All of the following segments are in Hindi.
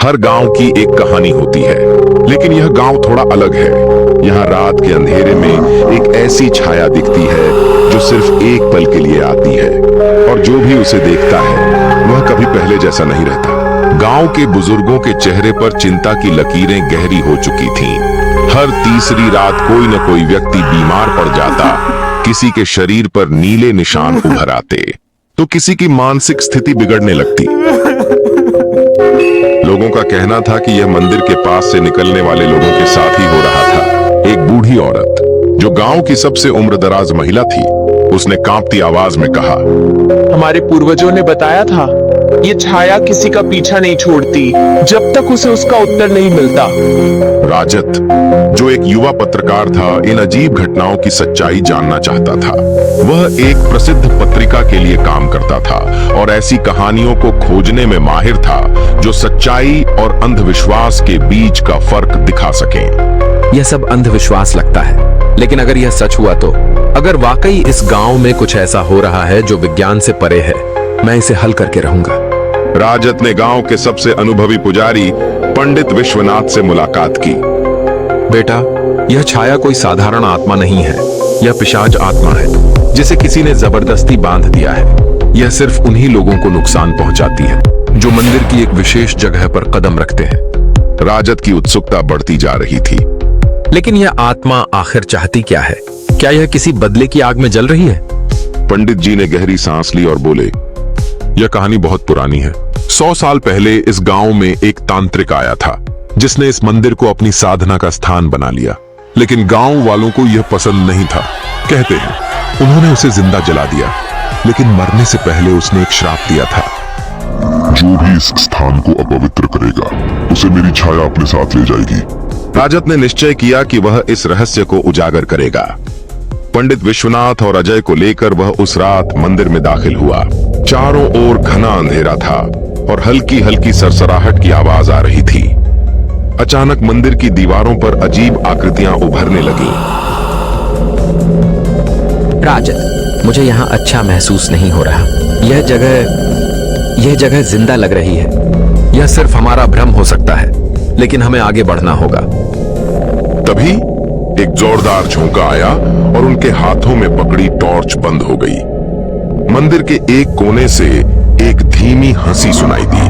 हर गांव की एक कहानी होती है, लेकिन यह गांव थोड़ा अलग है। यहाँ रात के अंधेरे में एक ऐसी छाया दिखती है जो सिर्फ एक पल के लिए आती है, और जो भी उसे देखता है वह कभी पहले जैसा नहीं रहता। गांव के बुजुर्गों के चेहरे पर चिंता की लकीरें गहरी हो चुकी थीं। हर तीसरी रात कोई न कोई व्यक्ति बीमार पड़ जाता, किसी के शरीर पर नीले निशान उभर आते, तो किसी की मानसिक स्थिति बिगड़ने लगती। लोगों का कहना था कि यह मंदिर के पास से निकलने वाले लोगों के साथ ही हो रहा था। एक बूढ़ी औरत जो गांव की सबसे उम्रदराज महिला थी, उसने कांपती आवाज में कहा, हमारे पूर्वजों ने बताया था, ये छाया किसी का पीछा नहीं छोड़ती जब तक उसे उसका उत्तर नहीं मिलता। राजत, जो एक युवा पत्रकार था, इन अजीब घटनाओं की सच्चाई जानना चाहता था। वह एक प्रसिद्ध पत्रिका के लिए काम करता था और ऐसी कहानियों को खोजने में माहिर था जो सच्चाई और अंधविश्वास के बीच का फर्क दिखा सके। यह सब अंधविश्वास लगता है, लेकिन अगर यह सच हुआ तो, अगर वाकई इस गांव में कुछ ऐसा हो रहा है जो विज्ञान से परे है, मैं इसे हल करके रहूंगा। राजत ने गांव के सबसे अनुभवी पुजारी पंडित विश्वनाथ से मुलाकात की। बेटा, यह छाया कोई साधारण आत्मा नहीं है, यह पिशाच आत्मा है जिसे किसी ने जबरदस्ती बांध दिया है। यह सिर्फ उन्हीं लोगों को नुकसान पहुंचाती है जो मंदिर की एक विशेष जगह पर कदम रखते हैं। राजत की उत्सुकता बढ़ती जा रही थी। लेकिन यह आत्मा आखिर चाहती क्या है? क्या यह किसी बदले की आग में जल रही है? पंडित जी ने गहरी सांस ली और बोले, यह कहानी बहुत पुरानी है। 100 साल पहले इस गांव में एक तांत्रिक आया था जिसने इस मंदिर को अपनी साधना का स्थान बना लिया, लेकिन गांव वालों को यह पसंद नहीं था। कहते हैं उन्होंने उसे जिंदा जला दिया, लेकिन मरने से पहले उसने एक श्राप दिया था, जो भी इस स्थान को अपवित्र करेगा उसे मेरी छाया अपने साथ ले जाएगी। राजत ने निश्चय किया कि वह इस रहस्य को उजागर करेगा। पंडित विश्वनाथ और अजय को लेकर वह उस रात मंदिर में दाखिल हुआ। चारों ओर घना अंधेरा था और हल्की हल्की सरसराहट की आवाज आ रही थी। अचानक मंदिर की दीवारों पर अजीब आकृतियां उभरने लगीं। राजत, मुझे यहाँ अच्छा महसूस नहीं हो रहा। यह जगह जिंदा लग रही है। यह सिर्फ हमारा भ्रम हो सकता है, लेकिन हमें आगे बढ़ना होगा। तभी एक जोरदार झोंका आया और उनके हाथों में पकड़ी टॉर्च बंद हो गई। मंदिर के एक कोने से एक धीमी हंसी सुनाई दी।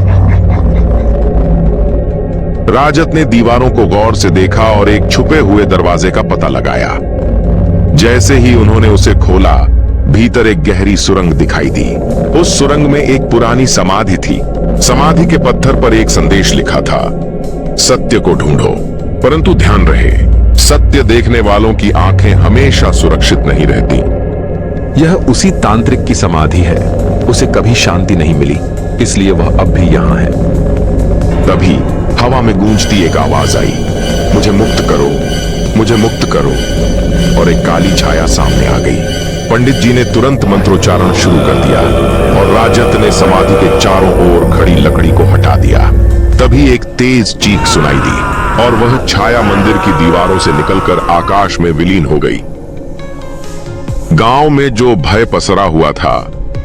राजत ने दीवारों को गौर से देखा और एक छुपे हुए दरवाजे का पता लगाया। जैसे ही उन्होंने उसे खोला, भीतर एक गहरी सुरंग दिखाई दी। उस सुरंग में एक पुरानी समाधि थी। समाधि के पत्थर पर एक संदेश लिखा था, सत्य को ढूंढो, परंतु ध्यान रहे, सत्य देखने वालों की आंखें हमेशा सुरक्षित नहीं रहती। यह उसी तांत्रिक की समाधि है। उसे कभी शांति नहीं मिली, इसलिए वह अब भी यहाँ है। तभी हवा में गूंजती एक आवाज आई, मुझे मुक्त करो, मुझे मुक्त करो, और एक काली छाया सामने आ गई। पंडित जी ने तुरंत मंत्रोच्चारण शुरू कर दिया और राजत ने समाधि के चारों ओर खड़ी लकड़ी को हटा दिया। तभी एक तेज चीख सुनाई दी और वह छाया मंदिर की दीवारों से निकलकर आकाश में विलीन हो गई। गांव में जो भय पसरा हुआ था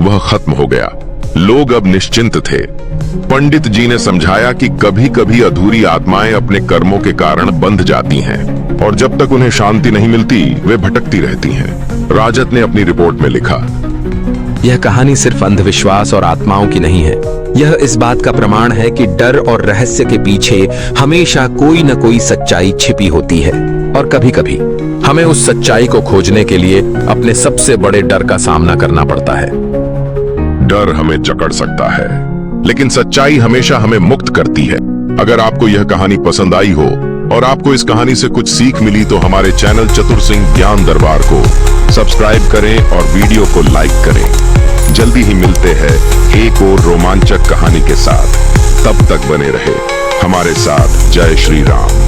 वह खत्म हो गया। लोग अब निश्चिंत थे। पंडित जी ने समझाया कि कभी कभी अधूरी आत्माएं अपने कर्मों के कारण बंध जाती हैं और जब तक उन्हें शांति नहीं मिलती वे भटकती रहती हैं। राजत ने अपनी रिपोर्ट में लिखा, यह कहानी सिर्फ अंधविश्वास और आत्माओं की नहीं है। यह इस बात का प्रमाण है कि डर और रहस्य के पीछे हमेशा कोई न कोई सच्चाई छिपी होती है, और कभी कभी हमें उस सच्चाई को खोजने के लिए अपने सबसे बड़े डर का सामना करना पड़ता है। डर हमें जकड़ सकता है, लेकिन सच्चाई हमेशा हमें मुक्त करती है। अगर आपको यह कहानी पसंद आई हो और आपको इस कहानी से कुछ सीख मिली तो हमारे चैनल चतुर सिंह ज्ञान दरबार को सब्सक्राइब करें और वीडियो को लाइक करें। जल्दी ही मिलते हैं एक और रोमांचक कहानी के साथ। तब तक बने रहे हमारे साथ। जय श्री राम।